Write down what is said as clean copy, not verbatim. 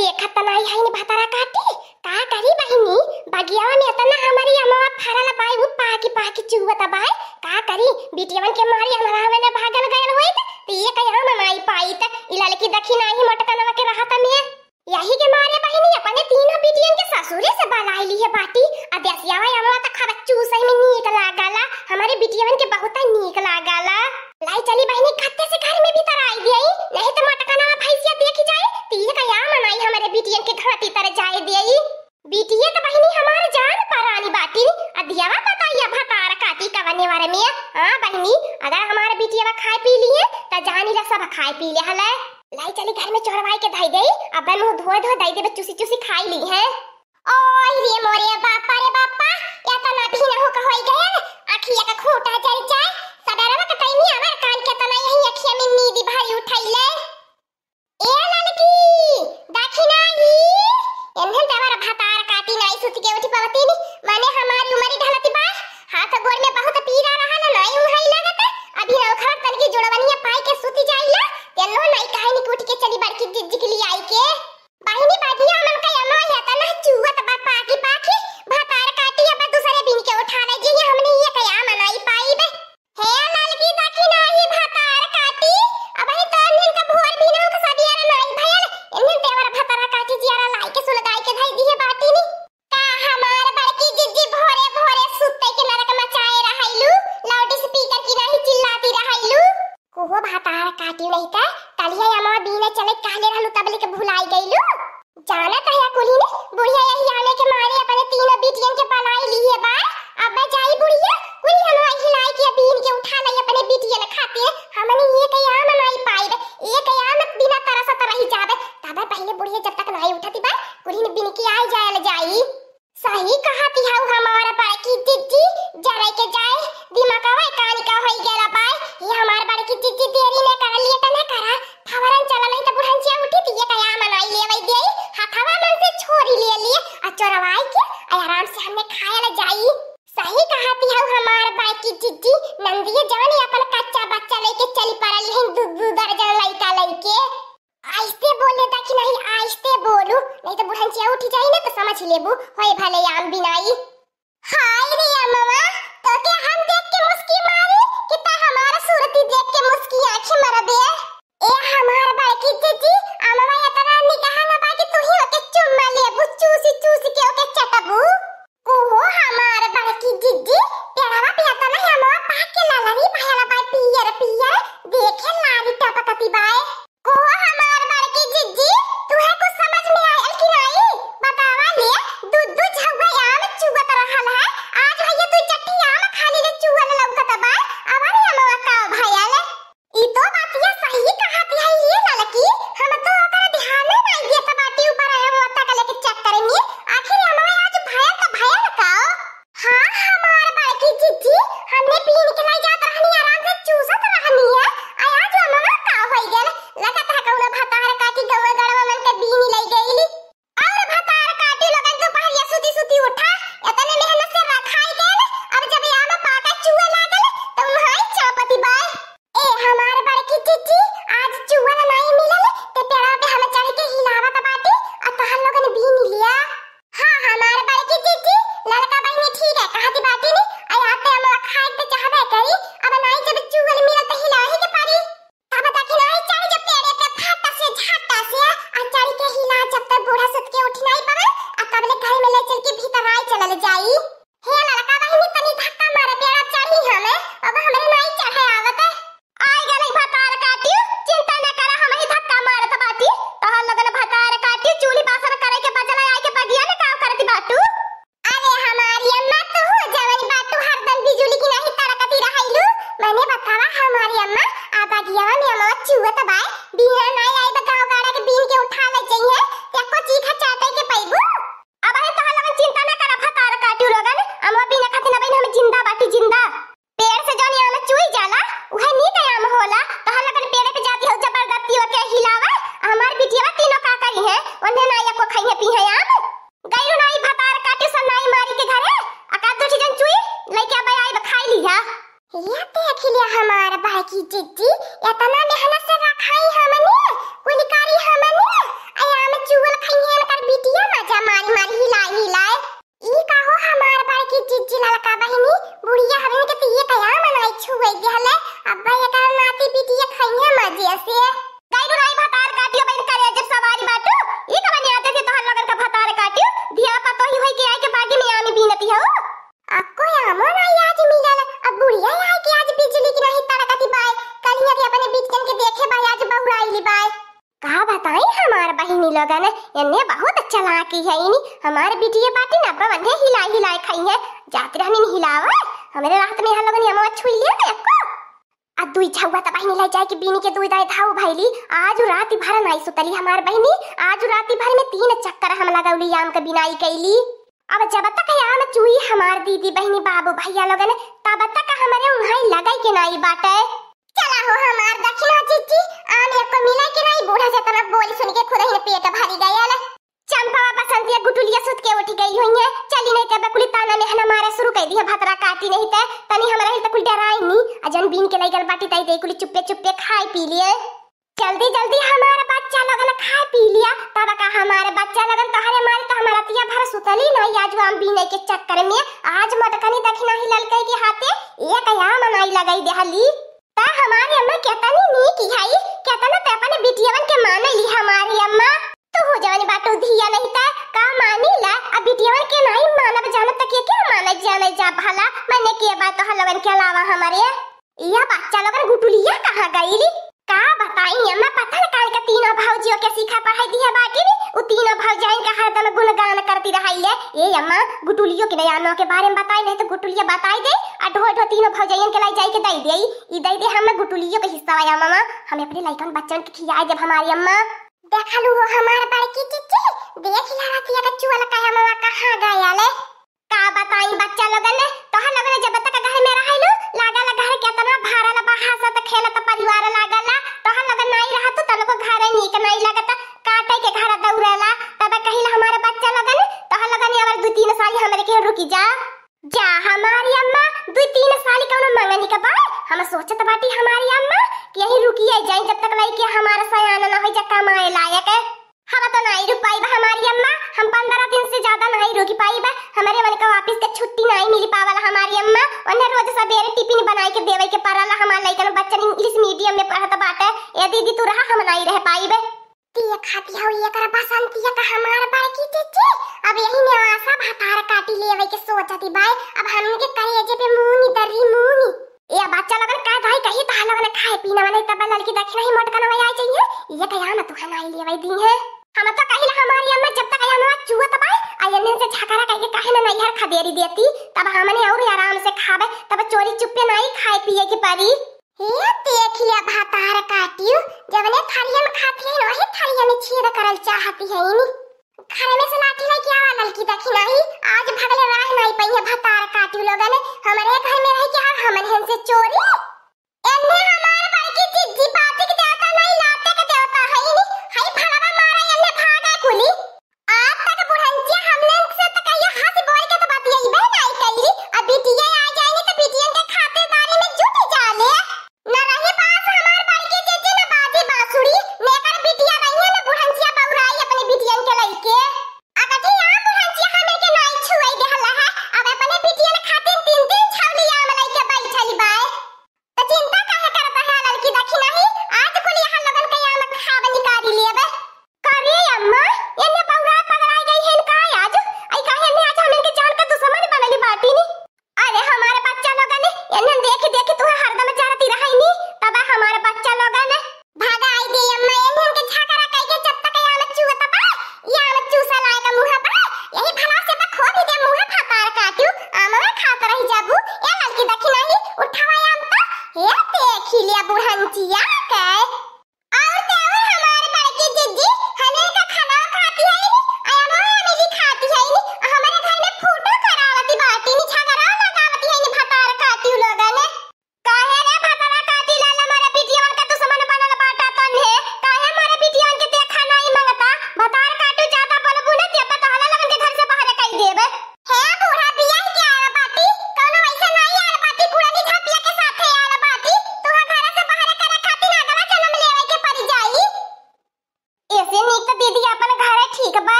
देखत नहीं है भतारा काटी का करी बहिनी बगियावा में तना हमारी अम्मा फरल बाई उ पाकी चुवत बाई का करी बिटियावन के मारी हमरा में भागल गयल होई त ये कया में माई पाई त इ लड़की देखी नहीं मटकनवा के रहत में यही के मारे बहिनी अपने तीनों बिटियन के ससुरे से बलाई ली है बाटी अदेसियावा अम्मा त खब चूसई में नीक लागला हमारे बिटियावन के बहुत नीक लागला लाई चली बहिनी खत्ते से घर में भीतर आई गई नहीं तो मटकनवा भैंसिया देखी जाए तीन कया मनाई हमारे बिटियन के घर भीतर जाए देई बिटिया तो बहिनी हमारे जान परानी बाटी अदियावा बताइए भतार काटी कवने वाले में हां बहिनी अगर हमारे बिटिया खाए पी लिए त जानी ला सब खाए पी ले हले लाई चली घर में चोरवाई के धई देई अब मुंह धोए धोए दई देबे चूसी खाई ली है ओय रे मोरे बापा या त ना भी ना हो का होई गए आखिया का खोटा जल जाए सदरवा का कहीं नहीं हमार कान के तना यही अखिया में नींद भाई उठाइले ए लड़की देखी नाही एनहन तवारा भतार काटी नहीं सुत के उठी पावती नी माने हमारी उम्र ढलती बा हाथ गोड़ में बहुत पीरा रहा ना नहीं उहाई लगत अभी ना खर तन की जोड़वनिया पाई के सुती जाइला तेनो नहीं कहानी कूट के चली बड़की जिज्जी के लिए आई के बहिनी बादिया मन का अम्मा या तना चुवत बा पाकी भतार काटी अब दूसरे बिन के उठा ले जे हमने ये कया मनाई पाई बे हे लड़की देखी नहीं भतार काटी अब ही तो दिन का भोर भी ना का सदिया नहीं भयल इन्हें देवर भतार काटी जियारा लाई के सुलगाई के धई दी है बाटी नी का हमार बड़की जिज्जी भोरे सुते के नरक मचाए रहाइलू लाउड स्पीकर की नहीं चिल्लाती रहाइलू कोहो भतार काटी नहीं था तलिया अम्मा बीने चले कहले रहलू तबले के भुलाई गइलू जाना तया कुली ने बुढ़िया यही आने के मारे अपने तीनों बिटियन के बनाई ली है बा अब जाई बुढ़िया कुली हम हिलाई के बीन के उठा लई अपने बिटियन खाते हमने ये कया मनाई पाई बे एक कया में बिना तरस तरही जाबे तब पहले बुढ़िया जब तक नहीं उठती बा कुली ने बिन के आई जाए जाई सही कहती है हमारा बड़की जिज्जी जरे के जाए दिमागवा कान का होई गेला बा ये हमार बड़की जिज्जी देरी ने कर लिए त ना करा फवरन चला नहीं तो बुढ़ंचिया उठी थी ये कया मनाई लेवई दे हथवा मन से छोरी ले लिए आ चोरवाई के आराम से हमने खाया ले जाई सही कहती है हमार बड़की जिज्जी नंदिया जाने अपन कच्चा बच्चा लेके चली पड़ली है दू दर्जन लइका लेके आइस्ते बोले ताकि नहीं आइस्ते बोलू नहीं तो बुढ़ंचिया उठी जाई ना तो समझ लेबू होय भले आम बिनाई हाय रे अम्मा तो के हम देख के मुस्की मारी कि ता हमारा सूरती देख के मुस्की आंखें मर दे ए हमार बड़की जिज्जी अम्मा या तना निकाह ना बाकी तू ही ओके चुम्मा लेबू चूसी के ओके चटबू ओहो हमार बड़की जिज्जी पेड़ावा पियाता नहीं अम्मा पाक के लालरी भायाला बाय पियर देखे लारी टपकती बाय को हमार बड़की जिज्जी तुहे कुछ समझ में आयल कि नहीं बतावा ले दूध झगवा आम चुगत रहल है आज भैया तू चट्टी आम खाली ले चुगल लौकत बा अबानी अम्मा का भैयाले ई तो बातिया सही कहती है ये लड़की हम तो ओकर ध्यान नहीं देत बाती ऊपर आए वो तक लेके चेक करेंगे आखिर अम्मा आज भैया का हां हमार बड़की जिज्जी हमने पीन के लाई जात रहनी आराम से चूसत रहनी है आज अम्मा का होई गेल लगत है कौन भतार काटी गवा गड़वा मन के बीनी लई गईली और भतार काटी लगन तो पहले सुती उठा इतने मेहनत से रखाई गेल अब जब आम पाका चूहे लागल तो हाय चापती बाय ए हमार बड़की जिज्जी आज चूहा नहीं मिलल ते पेड़ा पे हम चढ़ के हिलावत बाटी और तहन लोगन बीनी लिया हां हमार बड़की जिज्जी लड़का बहिनी ठीक है कहती बाटी नी आई आते हम खाए ते चाहबे करी अब नहीं जब चूहा मिलल तो हिलाही के पारी तब तक नहीं चढ़ जब पेड़े पे फटा से झटा से आ चढ़ के हिला जब तक बूढ़ा सुत के उठ नहीं पावे आ तब ले घर में ले चल के भीतर आई चलल जाई हे लड़का बहिनी तनी धक्का मारे पेड़ा चढ़ी हमें अब हमरे नहीं चढ़े आवत आई गले भतार काटी चिंता न करा हम ही धक्का मारत बाटी तहन लगन भतार काटी चूल्ही बासन करे के बजला आई के बगिया में काम करती बाटू अरे हमारी अम्मा तो हो जवानी बाटू हरदम बिजुली की नहीं तड़कती रहाइलू मैंने बतावा हमारी अम्मा आ बगिया में अम्मा चुवत बाय बिना नहीं आई तो गांव गाड़ा के बीन के उठा ले जाइए एको चीखा चाटे के पैबू अब है तहन लगन चिंता न करा भतार काटी लगन अम्मा बिना खाते न बइन हम जिंदा बाटी जिंदा पेड़ से जानी आम चुई जाला उहे नी आम होला तहन लगन पेड़ पे जाती हो जबरदस्ती होके हिलावा हमार बिटिया तीनों का करी है ओने ना एको खाइए पी है आम गइरो नाई भतार काटी सन नाई मारी के घरे अका दो जन चुई लइके अब आई खाई लिया ये देख लिया हमार बड़की जिज्जी इतना मेहनत से रखाई हमने कुलिकारी हमने आया में चुगल हमार बहिनी लोगन इन्हें बहुत अच्छा लाकी है इनी हमारे बिटिया बाटी ना बंधे हिलाई हिलाई खाई है जाते रहनी हिलावा हमारे रात में हम लोगन यमा छुई ले एको आ दुई छौवा त बहिनी लाई जाए कि बीनी के दुई दाई धाऊ भैली आज रात भर नहीं सुतली हमार बहिनी आज रात भर में 3 चक्कर हम लगाउली आम के बिनाई कैली अब जब तक आम चुई हमार दीदी बहिनी बाबू भैया लोगन तब तक हमारे उन्हाई लगाई के नहीं बाटे चला हो हमार दक्षिणा जीजी आम एको मिला के नहीं बूढ़ा से तना बोली सुन के खुद ही पेट भरी गया चंपा बसंतिया गुटुलिया सुत के उठ गई हुई है चली नहीं तब कुली ताना में हना मारे शुरू कर दिया भतरा काटी नहीं ते तनी हमरा ही त कुल डराई नी अजन बीन के लगल बाटी तई दे कुली चुप्पे चुप्पे खाई पी लिए जल्दी जल्दी हमारा बच्चा लगन खाए पी लिया तब का हमारे बच्चा लगन तहरे मारे तो हमारा तिया भर सुतली नहीं आज हम बीने के चक्कर में आज मटकनी दक्षिणा ही ललकई के हाथे एक या मनाई लगाई देहली ता हमारी अम्मा कहता नी की हाई कहता ना ते अपने बिटियावन के मान ली हमारी अम्मा तो हो जाने बाटो धिया नहीं ता का मानी ला अब बिटियावन के नहीं मानब जानत तक के मानत जाने जा भला मैंने के बात तो हलवन के अलावा हमारे या बच्चा लोगन गुटुलिया कहां गईली का बताई अम्मा पता न कान का तीनों भौजियों के सीखा पढ़ाई दिया बाटी नी उ तीनों भौजाइन का हरदम गुणगान करती रही है ए अम्मा गुटुलियों के नयानो के बारे में बताई नहीं तो गुटुलिया बताई दे आ ढो ढो तीनों भौजाइन के लाई जाई के दई देई ई दई दे हम गुटुलियों के हिस्सा आया मामा हमें अपने लइकन बच्चन के खियाए जब हमारी अम्मा देखलू हो हमार बारे की चिच्ची देख लातिया का चुआ लगा मामा कहां गया ले का बताई बच्चा लोगन ने तोह लोगन जब तक घर में रहलू लागा ला घर केतना भारा ला बहासा त खेलत परिवार लागला तोह लोगन नहीं रहत त लोग घर नीक नहीं लागत काटे के घर दौड़ला तब कहिला हमारे बच्चा लोगन तोह लोगन और 2-3 साल हमरे के रुकी जा जा हमारी अम्मा 2-3 साल कौन मंगनी का बा हम सोचत बाटी हमारी अम्मा कि यही रुकिए जाए जब तक लइके हमारा सयाना न हो जा कमाए लायक हम तो नहीं रुक पाई हमारी अम्मा हम 15 दिन से ज्यादा नहीं रुक पाई हमारे मन का वापस के छुट्टी नहीं मिल पावला हमारी अम्मा उन्हें रोज सवेरे टिफिन बनाई के देवे के परला हमार लइकन बच्चन इंग्लिश मीडियम में पढ़त बाटे ए दीदी तू रहा हम नहीं रह पाई तिया खाती हो ये कर बसंतिया का हमार बाई की चिच्ची अब यही ने आशा भातार काटी लेवे के सोचती बाई अब हमने के करेजे पे मुंह दरी मुंह ये बच्चा लगन का भाई कहीं ता लगन खाए पीना वाला तब लड़की दक्षिणा ही मटका नवा आई चाहिए ये कया ना तू खाना लेवे दी है हम तो कहिला हमारी अम्मा जब तक हम चूहा तबाई आयने से झगड़ा करके काहे ना नैहर खदेरी देती तब हमने और आराम से खावे तब चोरी चुपे नहीं खाए पिए के परी हे देख लिया भातार काटियो जबने थालिया में खाती है वही थालिया में छेद करल चाहती है इनी घर में से लाठी ले क्या लड़की दक्षिणा ही आज भगले राह नहीं पई है भातार काटियो लोगन हमारे घर में रह के हमन हन से चोरी एने हमारे बड़की चिज्जी बाती के देवता नहीं लाते के देवता है इनी हाय भलवा मारा एने भागा कुली आज तक बुढ़ंचिया हमने से तो कहिया हंस बोल के तो बात यही बे नहीं कही अब बिटिया आ जाएंगे तो बिटियन के खातेदारी में जुट जाले न रही पास हमार बड़की चिज्जी न बाजी बांसुरी लेकर बिटिया नहीं है न बुढ़ंचिया बौराई अपनी बिटियन के लइके अगठी यहां बुढ़ंचिया हमें के नहीं छुई देहला है अब अपने बिटियन खातिर 3-3 छौली आम लइके बैठली बाय तो चिंता काहे करता है लड़की दक्षिणा ही आज कुल यहां लगन के आम खावे निकाली लेबे करे अम्मा एने बौरा पगड़ाई गई है का आज आई काहे ने आज हमन के जान के दुश्मन बनली बाटी नी अरे हमारे बच्चा लोगन एने देख देख तू हरदम जाती रही नी तब हमारे बच्चा लोगन भागा आई दे अम्मा एने के झगड़ा कई के जब तक आम चूहा तबा या आम चूसा लाए का मुंह पर यही भला से त खो भी दे मुंह फातार काटियो आम खात रही जाबू ए लड़की दक्षिणा ही उठावा आम त हे देख लिया बुढ़ंचिया